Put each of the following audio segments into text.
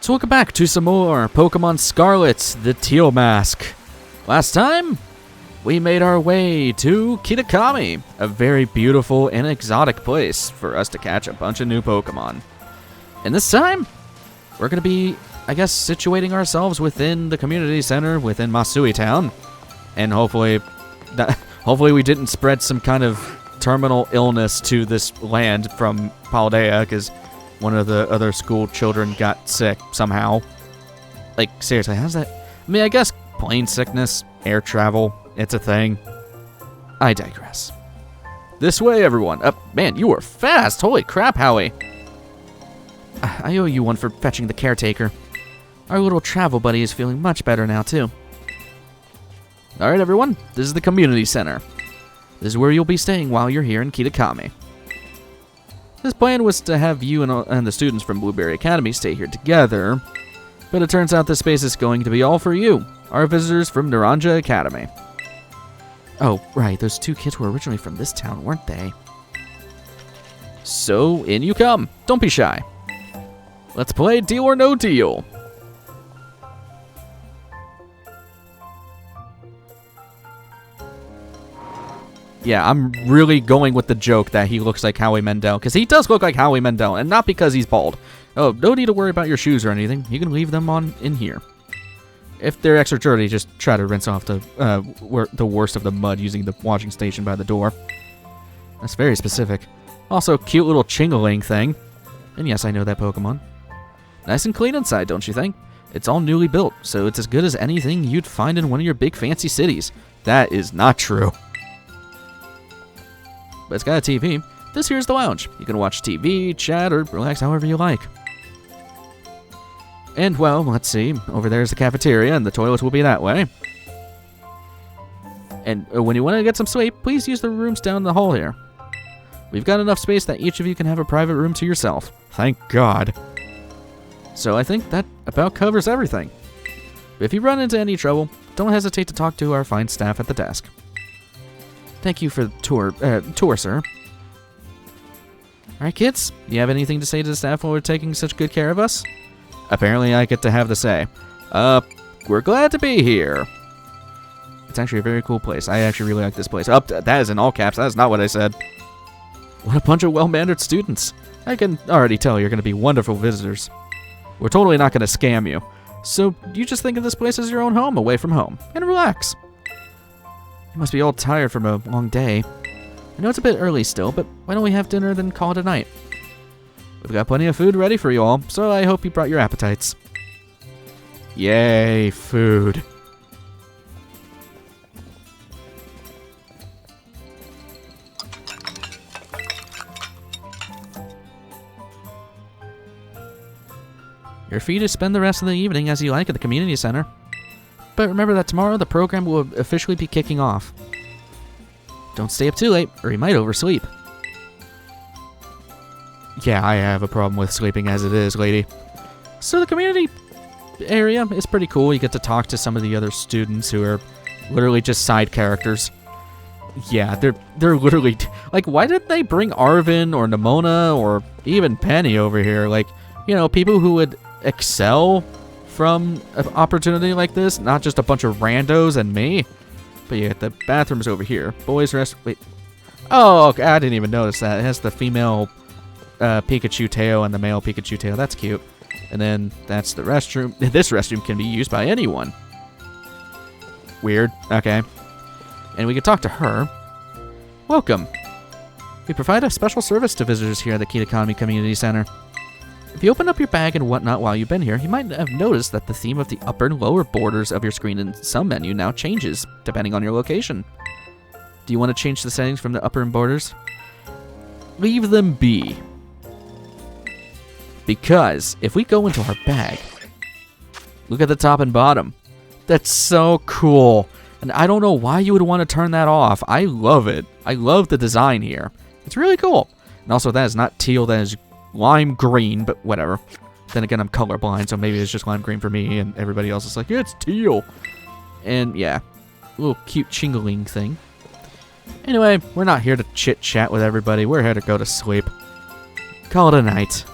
So welcome back to some more Pokemon Scarlet, the Teal Mask. Last time, we made our way to Kitakami, a very beautiful and exotic place for us to catch a bunch of new Pokemon. And this time, we're going to be, I guess, situating ourselves within the community center within Masui Town. And hopefully we didn't spread some kind of terminal illness to this land from Paldea, because one of the other school children got sick somehow. Like, seriously, how's that? I mean, I guess plane sickness, air travel, it's a thing. I digress. This way, everyone. Man, you were fast. Holy crap, Howie. I owe you one for fetching the caretaker. Our little travel buddy is feeling much better now, too. Alright, everyone. This is the community center. This is where you'll be staying while you're here in Kitakami. This plan was to have you and the students from Blueberry Academy stay here together, but it turns out this space is going to be all for you, our visitors from Naranja Academy. Oh, right, those two kids were originally from this town, weren't they? So, in you come. Don't be shy. Let's play Deal or No Deal. Yeah, I'm really going with the joke that he looks like Howie Mandel, because he does look like Howie Mandel, and not because he's bald. Oh, no need to worry about your shoes or anything. You can leave them on in here. If they're extra dirty, just try to rinse off the worst of the mud using the washing station by the door. That's very specific. Also, cute little Chingaling thing. And yes, I know that Pokemon. Nice and clean inside, don't you think? It's all newly built, so it's as good as anything you'd find in one of your big fancy cities. That is not true. But it's got a TV. This here's the lounge. You can watch TV, chat, or relax however you like. And, well, let's see. Over there's the cafeteria, and the toilets will be that way. And when you want to get some sleep, please use the rooms down the hall here. We've got enough space that each of you can have a private room to yourself. Thank God. So I think that about covers everything. If you run into any trouble, don't hesitate to talk to our fine staff at the desk. Thank you for the tour, sir. Alright, kids, you have anything to say to the staff while we're taking such good care of us? Apparently I get to have the say. We're glad to be here. It's actually a very cool place. I actually really like this place. That is in all caps. That is not what I said. What a bunch of well-mannered students. I can already tell you're going to be wonderful visitors. We're totally not going to scam you. So you just think of this place as your own home, away from home, and relax. You must be all tired from a long day. I know it's a bit early still, but why don't we have dinner then call it a night? We've got plenty of food ready for you all, so I hope you brought your appetites. Yay, food. You're free to spend the rest of the evening as you like at the community center. But remember that tomorrow the program will officially be kicking off. Don't stay up too late, or you might oversleep. Yeah, I have a problem with sleeping as it is, lady. So the community area is pretty cool. You get to talk to some of the other students who are literally just side characters. Yeah, they're literally... Like, why didn't they bring Arvin or Nimona or even Penny over here? Like, you know, people who would excel from an opportunity like this, not just a bunch of randos and me. But yeah, the bathroom's over here. Boys rest... Wait. Oh, okay, I didn't even notice that. It has the female Pikachu tail and the male Pikachu tail. That's cute. And then that's the restroom. This restroom can be used by anyone. Weird. Okay. And we can talk to her. Welcome. We provide a special service to visitors here at the Kitakami Community Center. If you open up your bag and whatnot while you've been here, you might have noticed that the theme of the upper and lower borders of your screen in some menu now changes, depending on your location. Do you want to change the settings from the upper and borders? Leave them be. Because if we go into our bag, look at the top and bottom. That's so cool. And I don't know why you would want to turn that off. I love it. I love the design here. It's really cool. And also, that is not teal, that is lime green, but whatever. Then again, I'm colorblind, so maybe it's just lime green for me, and everybody else is like, yeah, it's teal. And yeah, a little cute Chingaling thing. Anyway, we're not here to chit-chat with everybody. We're here to go to sleep. Call it a night.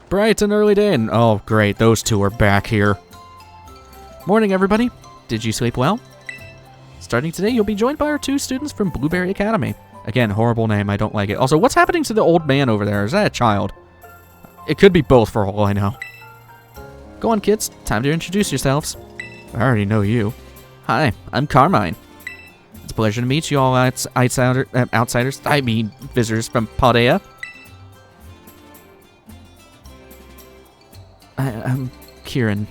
Bright and early day, and oh great, those two are back here. Morning, everybody. Did you sleep well? Starting today, you'll be joined by our 2 students from Blueberry Academy. Again, horrible name, I don't like it. Also, what's happening to the old man over there? Is that a child? It could be both for all I know. Go on, kids. Time to introduce yourselves. I already know you. Hi, I'm Carmine. It's a pleasure to meet you all outsiders, I mean visitors from Paldea. I'm Kieran.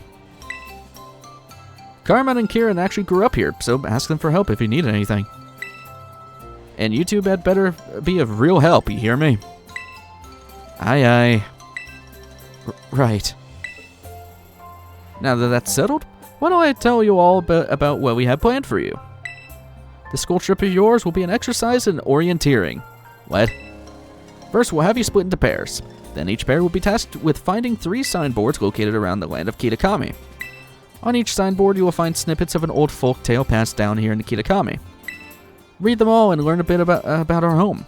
Carmine and Kieran actually grew up here, so ask them for help if you need anything. And you two had better be of real help, you hear me? Aye. Right. Now that that's settled, why don't I tell you all about what we have planned for you? The school trip of yours will be an exercise in orienteering. What? First, we'll have you split into pairs. Then each pair will be tasked with finding 3 signboards located around the land of Kitakami. On each signboard, you will find snippets of an old folk tale passed down here in Kitakami. Read them all and learn a bit about our home.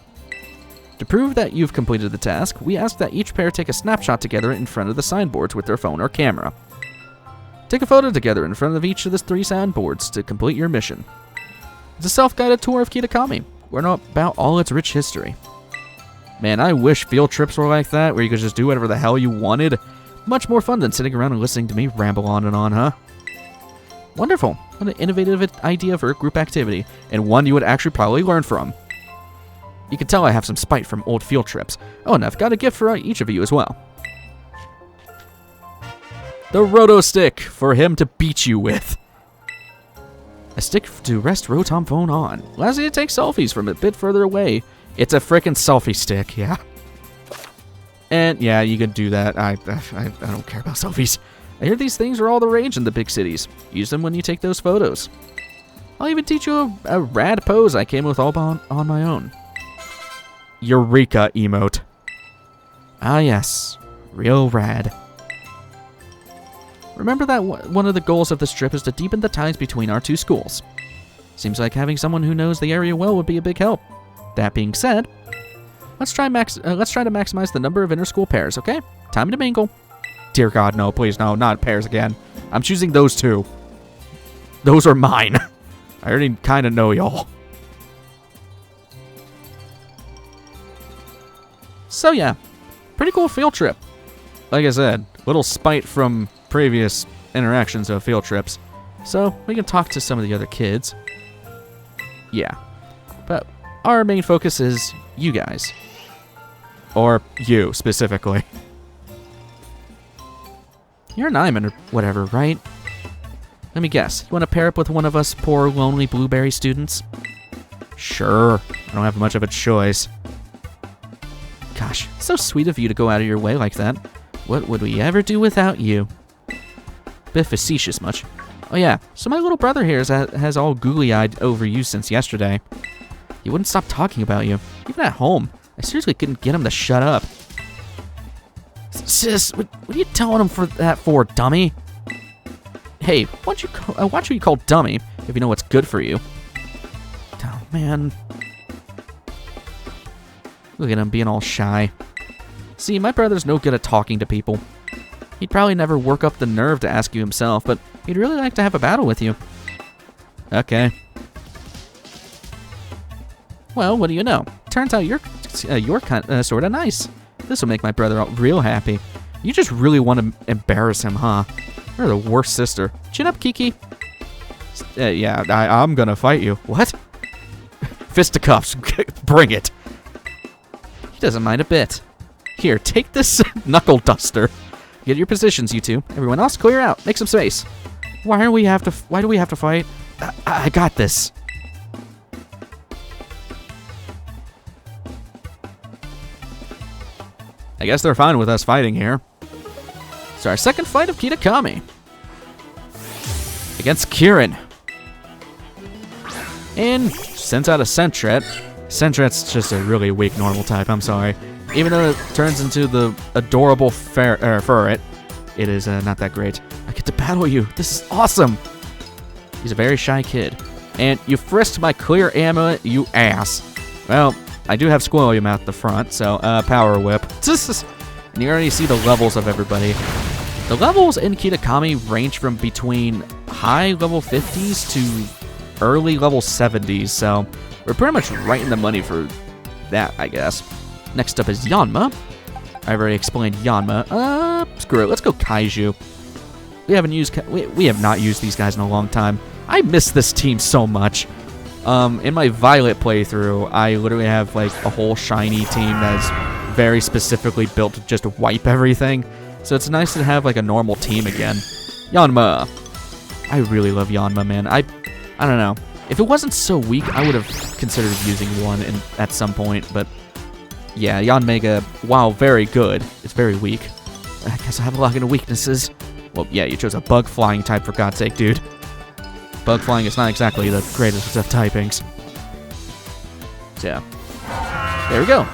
To prove that you've completed the task, we ask that each pair take a snapshot together in front of the signboards with their phone or camera. Take a photo together in front of each of the 3 signboards to complete your mission. It's a self-guided tour of Kitakami. Learn about all its rich history. Man, I wish field trips were like that, where you could just do whatever the hell you wanted. Much more fun than sitting around and listening to me ramble on and on, huh? Wonderful. What an innovative idea for a group activity, and one you would actually probably learn from. You can tell I have some spite from old field trips. Oh, and I've got a gift for each of you as well. The Roto Stick for him to beat you with. A stick to rest Rotom phone on. Allows you to take selfies from a bit further away. It's a frickin' selfie stick, yeah. And yeah, you can do that. I don't care about selfies. I hear these things are all the rage in the big cities. Use them when you take those photos. I'll even teach you a rad pose I came with all on my own. Eureka emote. Ah yes, real rad. Remember that one of the goals of this trip is to deepen the ties between our 2 schools. Seems like having someone who knows the area well would be a big help. That being said, let's try to maximize the number of inter-school pairs, okay? Time to mingle. Dear God, no, please, no, not pairs again. I'm choosing those 2. Those are mine. I already kind of know y'all. So yeah, pretty cool field trip. Like I said, little spite from previous interactions of field trips. So we can talk to some of the other kids. Yeah, but our main focus is you guys. Or you, specifically. You're an Iman or whatever, right? Let me guess. You want to pair up with one of us poor, lonely Blueberry students? Sure. I don't have much of a choice. Gosh, so sweet of you to go out of your way like that. What would we ever do without you? Bit facetious much. Oh yeah, so my little brother here has all googly-eyed over you since yesterday. He wouldn't stop talking about you, even at home. I seriously couldn't get him to shut up. Sis, what are you telling him for, dummy? Hey, watch who you call dummy if you know what's good for you. Oh, man. Look at him being all shy. See, my brother's no good at talking to people. He'd probably never work up the nerve to ask you himself, but he'd really like to have a battle with you. Okay. Well, what do you know? Turns out you're sort of nice. This will make my brother real happy. You just really want to embarrass him, huh? You're the worst sister. Chin up, Kiki. Yeah, I'm gonna fight you. What? Fisticuffs. Bring it. He doesn't mind a bit. Here, take this knuckle duster. Get your positions, you two. Everyone else, clear out. Make some space. Why do we have to fight? I got this. I guess they're fine with us fighting here. It's our second fight of Kitakami. Against Kieran. And sends out a Sentret. Sentret's just a really weak normal type, I'm sorry. Even though it turns into the adorable Furret, it is not that great. I get to battle you. This is awesome. He's a very shy kid. And you frisked my clear amulet, you ass. Well, I do have Squilliam at the front, so Power Whip. And you already see the levels of everybody. The levels in Kitakami range from between high level 50s to early level 70s, so we're pretty much right in the money for that, I guess. Next up is Yanma. I've already explained Yanma. Screw it. Let's go Kaiju. We have not used these guys in a long time. I miss this team so much. In my Violet playthrough, I literally have like a whole shiny team that's very specifically built to just wipe everything. So it's nice to have like a normal team again. Yanma. I really love Yanma, man. I don't know. If it wasn't so weak, I would have considered using one at some point, but yeah, Yanmega, while very good, it's very weak. I guess I have a lot of weaknesses. Well, yeah, you chose a bug flying type for God's sake, dude. Bug flying is not exactly the greatest of typings. So, yeah. There we go.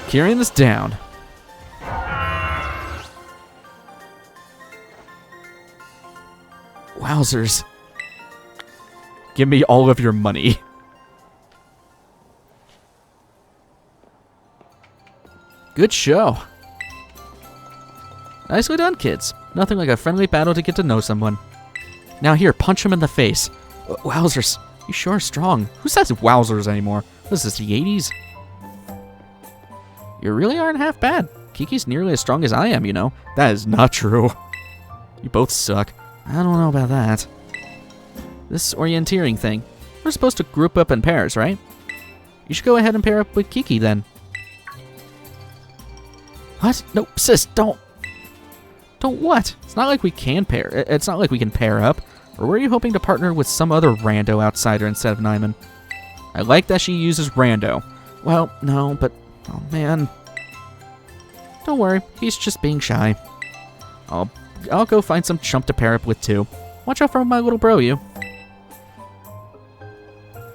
Kieran is down. Wowzers. Give me all of your money. Good show. Nicely done, kids. Nothing like a friendly battle to get to know someone. Now here, punch him in the face. Wowzers. You sure are strong. Who says wowzers anymore? What is this, the 80s? You really aren't half bad. Kiki's nearly as strong as I am, you know. That is not true. You both suck. I don't know about that. This orienteering thing. We're supposed to group up in pairs, right? You should go ahead and pair up with Kiki then. What? No, sis, don't. Don't what? It's not like we can pair. It's not like we can pair up. Or were you hoping to partner with some other rando outsider instead of Nyman? I like that she uses rando. Well, no, but oh man. Don't worry, he's just being shy. I'll go find some chump to pair up with too. Watch out for my little bro, you.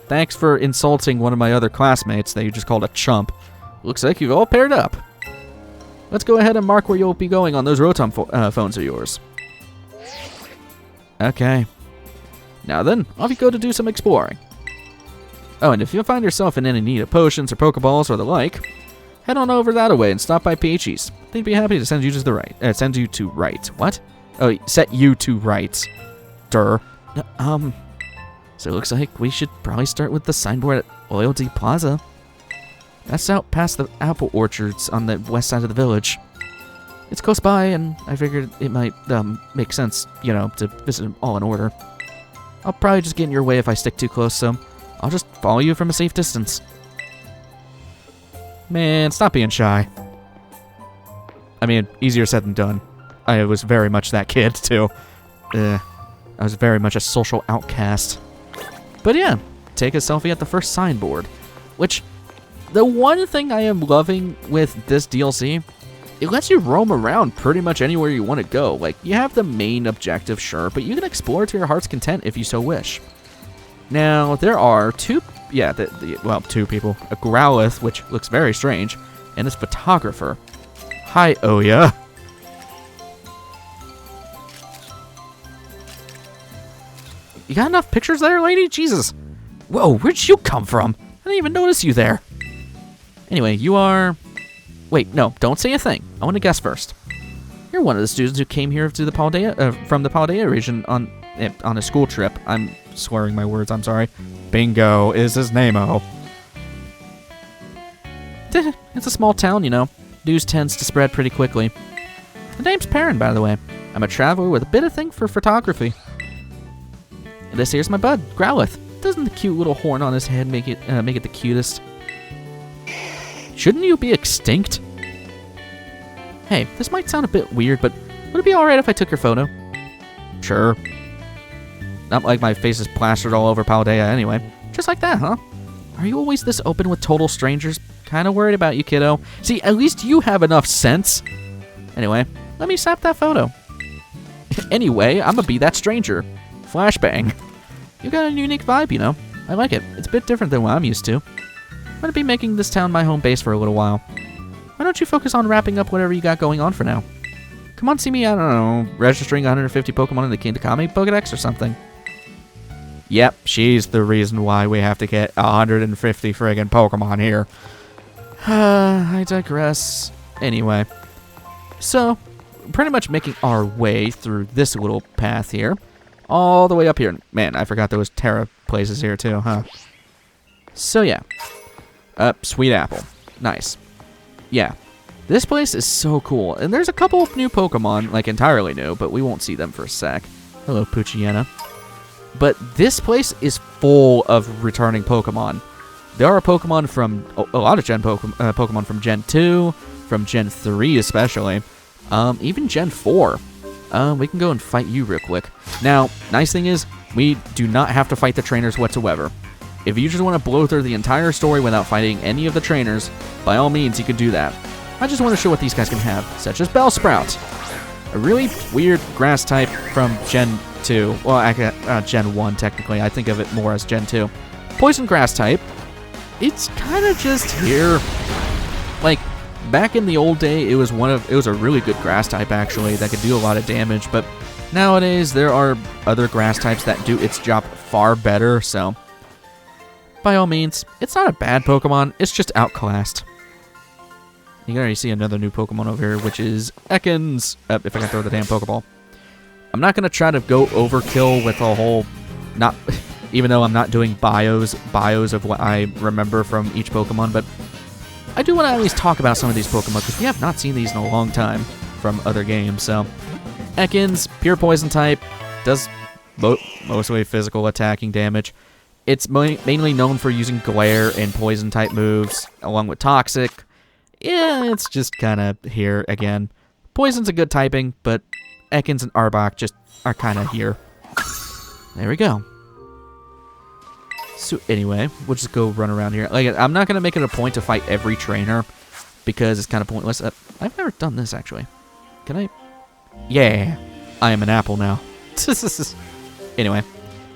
Thanks for insulting one of my other classmates that you just called a chump. Looks like you've all paired up. Let's go ahead and mark where you'll be going on those Rotom phones of yours. Okay. Now then, off you go to do some exploring. Oh, and if you find yourself in any need of potions or Pokeballs or the like, head on over that way and stop by Peachy's. They'd be happy to send you to the right. Send you to right. What? Oh, set you to right. So it looks like we should probably start with the signboard at Loyalty Plaza. That's out past the apple orchards on the west side of the village. It's close by, and I figured it might make sense, you know, to visit them all in order. I'll probably just get in your way if I stick too close, so I'll just follow you from a safe distance. Man, stop being shy. I mean, easier said than done. I was very much that kid, too. I was very much a social outcast. But yeah, take a selfie at the first signboard. Which, the one thing I am loving with this DLC, it lets you roam around pretty much anywhere you want to go. Like, you have the main objective, sure, but you can explore to your heart's content if you so wish. Now, there are two people. A Growlithe, which looks very strange, and his photographer. Hi, Oya. You got enough pictures there, lady? Jesus. Whoa, where'd you come from? I didn't even notice you there. Anyway, you are... Wait, no, don't say a thing. I want to guess first. You're one of the students who came here to the Paldea, from the Paldea region on a school trip. I'm slurring my words, I'm sorry. Bingo is his name-o. It's a small town, you know. News tends to spread pretty quickly. The name's Perrin, by the way. I'm a traveler with a bit of thing for photography. And this here's my bud, Growlithe. Doesn't the cute little horn on his head make it the cutest? Shouldn't you be extinct? Hey, this might sound a bit weird, but would it be alright if I took your photo? Sure. Not like my face is plastered all over Paldea anyway. Just like that, huh? Are you always this open with total strangers? Kinda worried about you, kiddo. See, at least you have enough sense. Anyway, let me snap that photo. Anyway, I'ma be that stranger. Flashbang. You got a unique vibe, you know. I like it. It's a bit different than what I'm used to. I'm gonna be making this town my home base for a little while. Why don't you focus on wrapping up whatever you got going on for now? Come on, see me, I don't know, registering 150 Pokemon in the Kitakami Pokedex or something. Yep, she's the reason why we have to get 150 friggin' Pokemon here. I digress. Anyway, So, pretty much making our way through this little path here, all the way up here. Man, I forgot there was Terra places here too, huh? So yeah, Sweet Apple, nice. Yeah, this place is so cool, and there's a couple of new Pokemon, like entirely new, but we won't see them for a sec. Hello, Poochyena. But this place is full of returning Pokemon. There are Pokemon from a lot of Pokemon from Gen 2, from Gen 3 especially, even Gen 4. We can go and fight you real quick. Now, nice thing is, we do not have to fight the trainers whatsoever. If you just want to blow through the entire story without fighting any of the trainers, by all means, you can do that. I just want to show what these guys can have, such as Bellsprout, a really weird grass type from Gen 2. Well, Gen 1, technically. I think of it more as Gen 2. Poison grass type. It's kind of just here. Like, back in the old day, it was a really good grass type, actually, that could do a lot of damage, but nowadays, there are other grass types that do its job far better, so by all means, it's not a bad Pokemon, it's just outclassed. You can already see another new Pokemon over here, which is Ekans, if I can throw the damn Pokeball. I'm not going to try to go overkill with a whole, even though I'm not doing bios of what I remember from each Pokemon, but I do want to at least talk about some of these Pokemon, because we have not seen these in a long time from other games, so Ekans, pure poison type, does mostly physical attacking damage. It's mainly known for using glare and poison type moves, along with toxic. Yeah, it's just kind of here again. Poison's a good typing, but Ekans and Arbok just are kind of here. There we go. So anyway, we'll just go run around here. Like, I'm not going to make it a point to fight every trainer, because it's kind of pointless. I've never done this, actually. Can I? Yeah, I am an apple now. Anyway,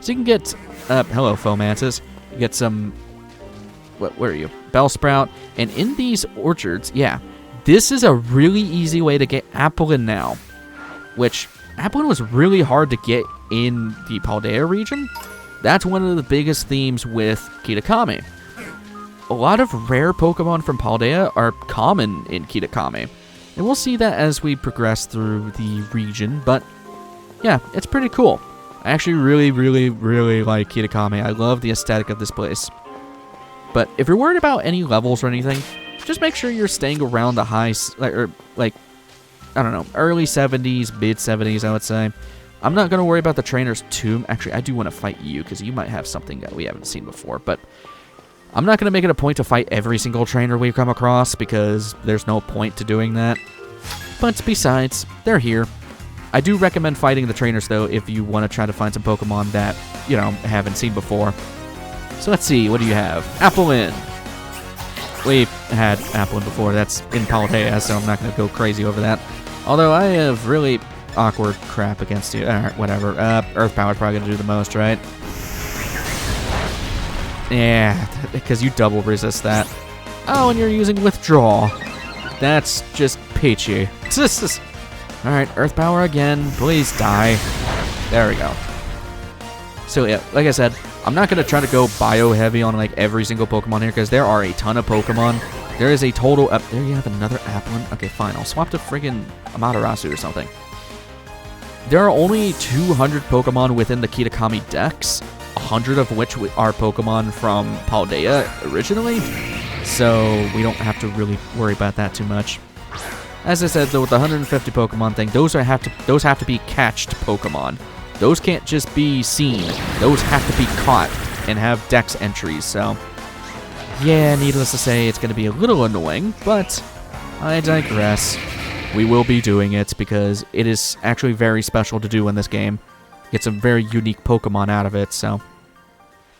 so you can get, hello Fomantis, you get some, where are you? Bellsprout, and in these orchards, yeah, this is a really easy way to get Applin now, which Applin was really hard to get in the Paldea region. That's one of the biggest themes with Kitakami. A lot of rare Pokemon from Paldea are common in Kitakami. And we'll see that as we progress through the region, but yeah, it's pretty cool. I actually really, really, really like Kitakami. I love the aesthetic of this place. But if you're worried about any levels or anything, just make sure you're staying around the high, like, I don't know, early 70s, mid 70s, I would say. I'm not going to worry about the trainers too. Actually, I do want to fight you, because you might have something that we haven't seen before, but I'm not going to make it a point to fight every single trainer we come across, because there's no point to doing that. But besides, they're here. I do recommend fighting the trainers, though, if you want to try to find some Pokemon that, you know, haven't seen before. So let's see, what do you have? Applin. We've had Applin before. That's in Paldea, so I'm not going to go crazy over that. Although I have really awkward crap against you. Alright, whatever. Earth Power's probably going to do the most, right? Yeah, because you double resist that. Oh, and you're using Withdraw. That's just peachy. Alright, Earth Power again. Please die. There we go. So yeah, like I said, I'm not going to try to go bio-heavy on like every single Pokemon here, because there are a ton of Pokemon. There is a total... there you have another Applin. Okay, fine. I'll swap to friggin' Amaterasu or something. There are only 200 Pokemon within the Kitakami Dex, 100 of which are Pokemon from Paldea originally, so we don't have to really worry about that too much. As I said, though, with the 150 Pokemon thing, those have to be catched Pokemon. Those can't just be seen. Those have to be caught and have Dex entries, so yeah, needless to say, it's going to be a little annoying, but I digress. We will be doing it because it is actually very special to do in this game. Get some very unique Pokemon out of it, so.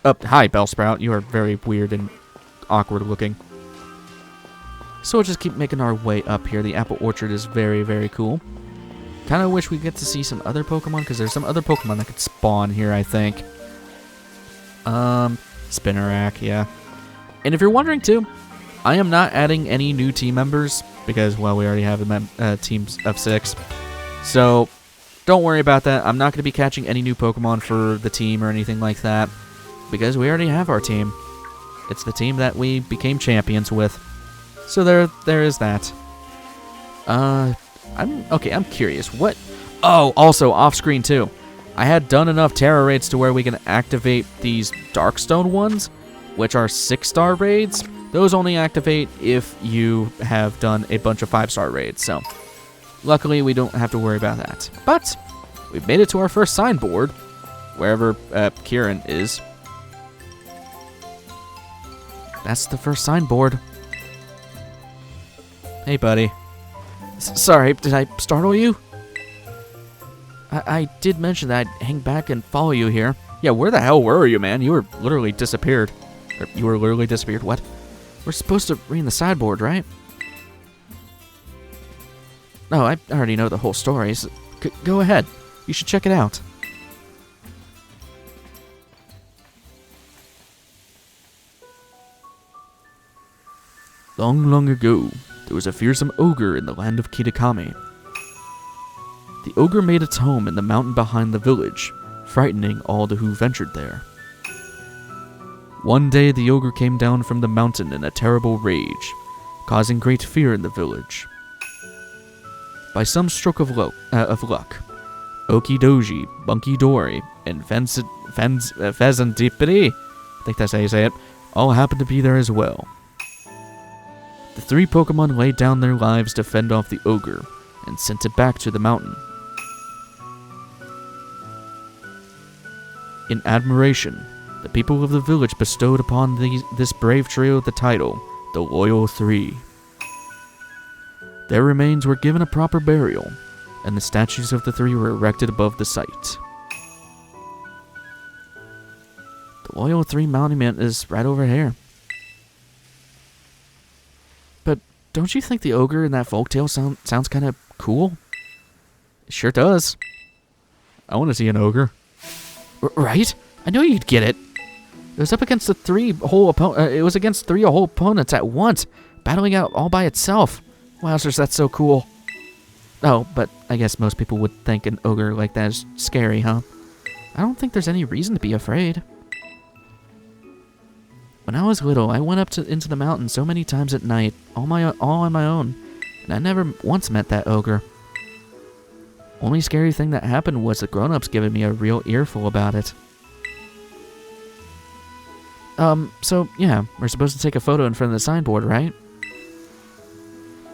Hi, Bellsprout. You are very weird and awkward looking. So we'll just keep making our way up here. The Apple Orchard is very, very cool. Kind of wish we get to see some other Pokemon, because there's some other Pokemon that could spawn here, I think. Spinarak, yeah. And if you're wondering, too, I am not adding any new team members, because, well, we already have teams of 6. So, don't worry about that. I'm not going to be catching any new Pokemon for the team or anything like that, because we already have our team. It's the team that we became champions with. So there is that. I'm curious. What? Oh, also off-screen too. I had done enough Terra raids to where we can activate these Darkstone ones, which are 6-star raids. Those only activate if you have done a bunch of 5-star raids, so luckily we don't have to worry about that. But we've made it to our first signboard, wherever Kieran is. That's the first signboard. Hey, buddy. Sorry, did I startle you? I did mention that I'd hang back and follow you here. Yeah, where the hell were you, man? You were literally disappeared. You were literally disappeared. What? We're supposed to read the sideboard, right? No, I already know the whole story. So go ahead. You should check it out. Long, long ago, there was a fearsome ogre in the land of Kitakami. The ogre made its home in the mountain behind the village, frightening all who ventured there. One day the ogre came down from the mountain in a terrible rage, causing great fear in the village. By some stroke of luck, Okidoji, Bunky Dory, and Pheasantipity, I think that's how you say it, all happened to be there as well. The 3 Pokemon laid down their lives to fend off the ogre, and sent it back to the mountain. In admiration, the people of the village bestowed upon this brave trio the title, the Loyal 3. Their remains were given a proper burial, and the statues of the 3 were erected above the site. The Loyal 3 monument is right over here. But don't you think the ogre in that folktale sounds kind of cool? It sure does. I want to see an ogre. Right? I knew you'd get it. It was up against it was against 3 whole opponents at once, battling out all by itself. Wowzers, that's so cool. Oh, but I guess most people would think an ogre like that is scary, huh? I don't think there's any reason to be afraid. When I was little, I went up into the mountain so many times at night, all on my own, and I never once met that ogre. Only scary thing that happened was the grown-ups giving me a real earful about it. So, yeah, we're supposed to take a photo in front of the signboard, right?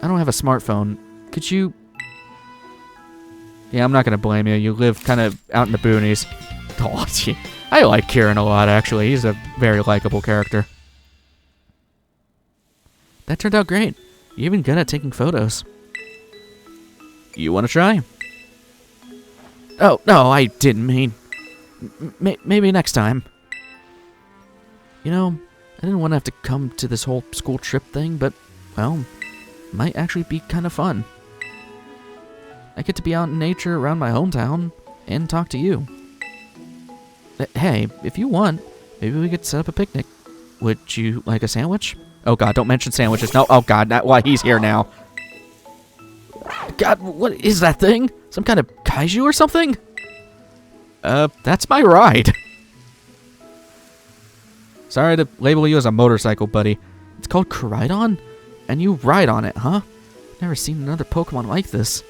I don't have a smartphone. Could you... Yeah, I'm not gonna blame you. You live kind of out in the boonies. Oh, gee. I like Kieran a lot, actually. He's a very likable character. That turned out great. You're even good at taking photos. You want to try? Oh, no, I didn't mean... maybe next time. You know, I didn't want to have to come to this whole school trip thing, but, well, might actually be kind of fun. I get to be out in nature around my hometown and talk to you. Hey, if you want, maybe we could set up a picnic. Would you like a sandwich? Oh god, don't mention sandwiches. No, oh god, why he's here now. God, what is that thing? Some kind of kaiju or something? That's my ride. Sorry to label you as a motorcycle, buddy. It's called Koraidon, and you ride on it, huh? Never seen another Pokemon like this.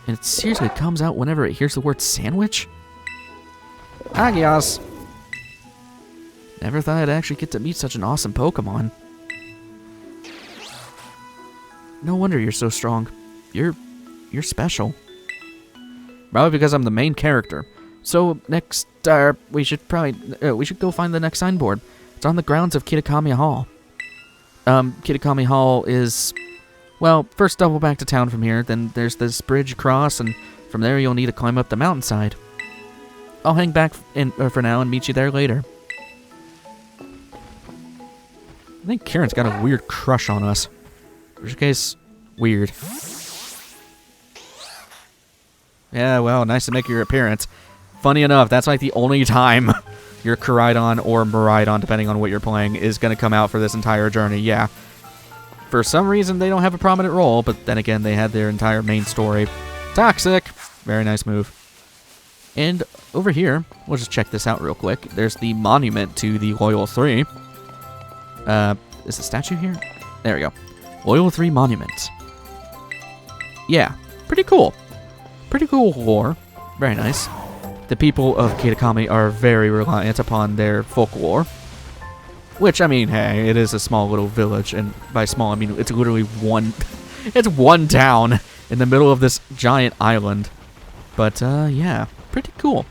And it seriously comes out whenever it hears the word sandwich? Agios! Never thought I'd actually get to meet such an awesome Pokemon. No wonder you're so strong. You're special. Probably because I'm the main character. So next, we should go find the next signboard. It's on the grounds of Kitakami Hall. Kitakami Hall is, well, first double back to town from here, then there's this bridge across, and from there you'll need to climb up the mountainside. I'll hang back for now and meet you there later. I think Kieran's got a weird crush on us. In which case, weird. Yeah, well, nice to make your appearance. Funny enough, that's like the only time your Koraidon or Miraidon, depending on what you're playing, is going to come out for this entire journey. Yeah. For some reason, they don't have a prominent role, but then again, they had their entire main story. Toxic! Very nice move. And over here, we'll just check this out real quick. There's the monument to the Loyal 3. Is the statue here? There we go. Loyal 3 Monument. yeah, pretty cool. Pretty cool lore. Very nice. The people of Kitakami are very reliant upon their folklore. Which, I mean, hey, it is a small little village, and by small, I mean it's literally one... it's one town in the middle of this giant island. But, yeah, pretty cool.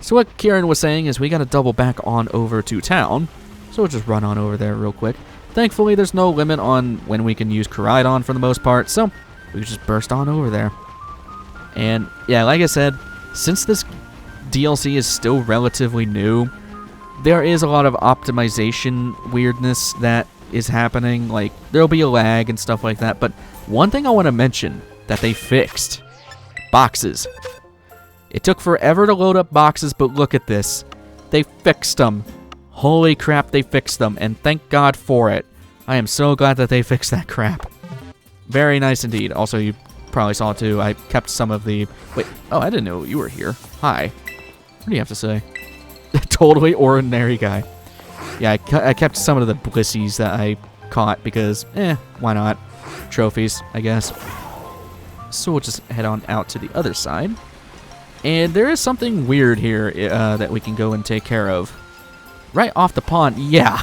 So what Kieran was saying is we gotta double back on over to town. So we'll just run on over there real quick. Thankfully, there's no limit on when we can use Koraidon for the most part, so we can just burst on over there. And, yeah, like I said, since this DLC is still relatively new, there is a lot of optimization weirdness that is happening. Like, there'll be a lag and stuff like that, but one thing I want to mention that they fixed: boxes. It took forever to load up boxes, but look at this. They fixed them. Holy crap, they fixed them, and thank God for it. I am so glad that they fixed that crap. Very nice indeed. Also, you probably saw it too. I kept some of the... Wait, oh, I didn't know you were here. Hi. What do you have to say? Totally ordinary guy. Yeah, I kept some of the blissies that I caught because, why not? Trophies, I guess. So we'll just head on out to the other side. And there is something weird here that we can go and take care of. Right off the pond. Yeah.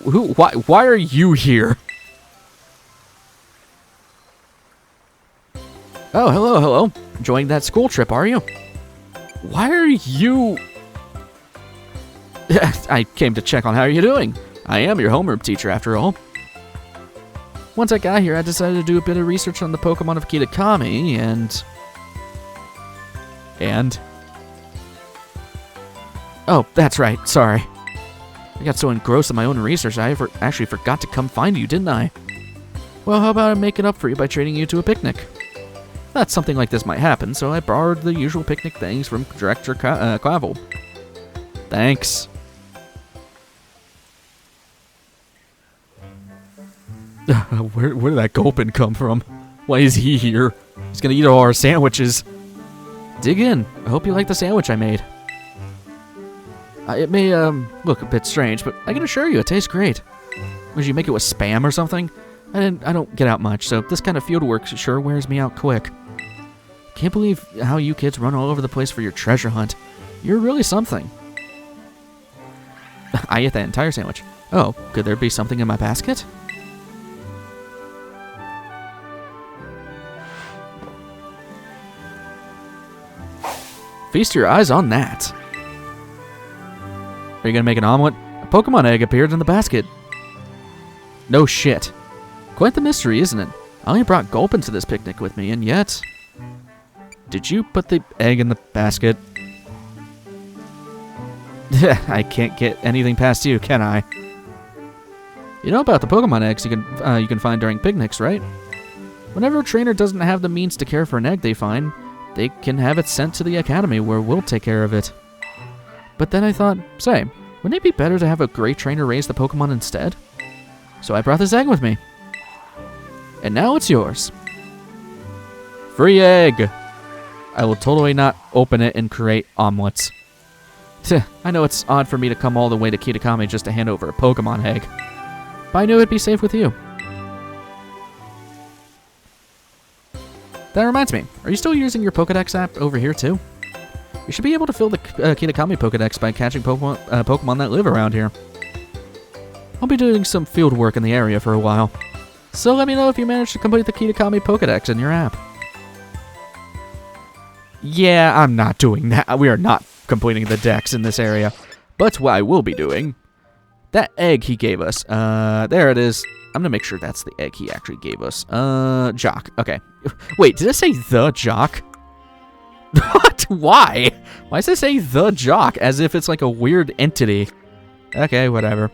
Why are you here? Oh, hello. Enjoying that school trip, are you? Why are you... I came to check on how you're doing. I am your homeroom teacher, after all. Once I got here, I decided to do a bit of research on the Pokemon of Kitakami, and... Oh, that's right. Sorry. I got so engrossed in my own research, I actually forgot to come find you, didn't I? Well, how about I make it up for you by treating you to a picnic? Thought something like this might happen, so I borrowed the usual picnic things from Director Clavel. Thanks. Where did that Gulpin come from? Why is he here? He's gonna eat all our sandwiches. Dig in. I hope you like the sandwich I made. It may look a bit strange, but I can assure you it tastes great. Would you make it with Spam or something? I don't get out much, so this kind of field work sure wears me out quick. Can't believe how you kids run all over the place for your treasure hunt. You're really something. I ate that entire sandwich. Oh, could there be something in my basket? Feast your eyes on that. Are you gonna make an omelet? A Pokemon egg appeared in the basket. No shit. Quite the mystery, isn't it? I only brought Gulpin to this picnic with me, and yet... Did you put the egg in the basket? I can't get anything past you, can I? You know about the Pokemon eggs you can find during picnics, right? Whenever a trainer doesn't have the means to care for an egg they find, they can have it sent to the academy where we'll take care of it. But then I thought, say, wouldn't it be better to have a great trainer raise the Pokemon instead? So I brought this egg with me. And now it's yours. Free egg! I will totally not open it and create omelets. I know it's odd for me to come all the way to Kitakami just to hand over a Pokemon egg. But I knew it'd be safe with you. That reminds me, are you still using your Pokedex app over here too? You should be able to fill the Kitakami Pokedex by catching Pokemon that live around here. I'll be doing some field work in the area for a while. So let me know if you manage to complete the Kitakami Pokedex in your app. Yeah, I'm not doing that. We are not completing the dex in this area. But what I will be doing, that egg he gave us, there it is. I'm gonna make sure that's the egg he actually gave us. Jock. Okay. Wait, did it say the Jock? What? Why? Why does it say the Jock as if it's like a weird entity? Okay, whatever.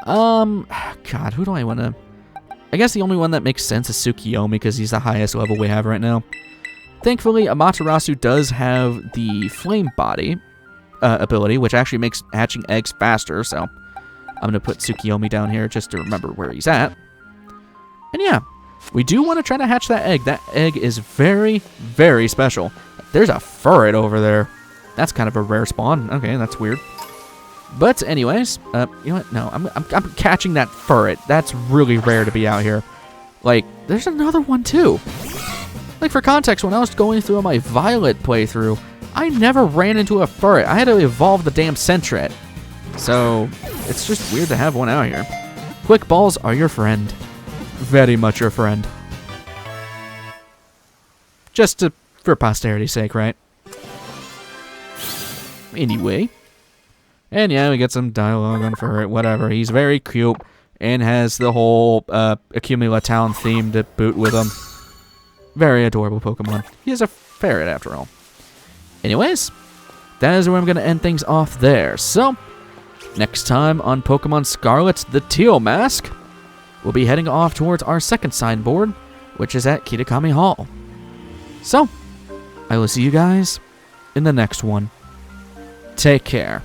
God, who do I want to... I guess the only one that makes sense is Tsukiyomi because he's the highest level we have right now. Thankfully, Amaterasu does have the Flame Body ability, which actually makes hatching eggs faster, so I'm going to put Tsukiyomi down here just to remember where he's at. And yeah, we do want to try to hatch that egg. That egg is very, very special. There's a furret over there. That's kind of a rare spawn. Okay, that's weird. But anyways, you know what? No, I'm catching that furret. That's really rare to be out here. Like, there's another one too. Like, for context, when I was going through my Violet playthrough, I never ran into a furret. I had to evolve the damn Sentret. So, it's just weird to have one out here. Quick balls are your friend. Very much your friend. Just for posterity's sake, right? Anyway. And yeah, we get some dialogue on Furret, whatever. He's very cute and has the whole Accumula Town theme to boot with him. Very adorable Pokemon. He is a ferret after all. Anyways, that is where I'm going to end things off there. So, next time on Pokemon Scarlet, the Teal Mask, we'll be heading off towards our second signboard, which is at Kitakami Hall. So, I will see you guys in the next one. Take care.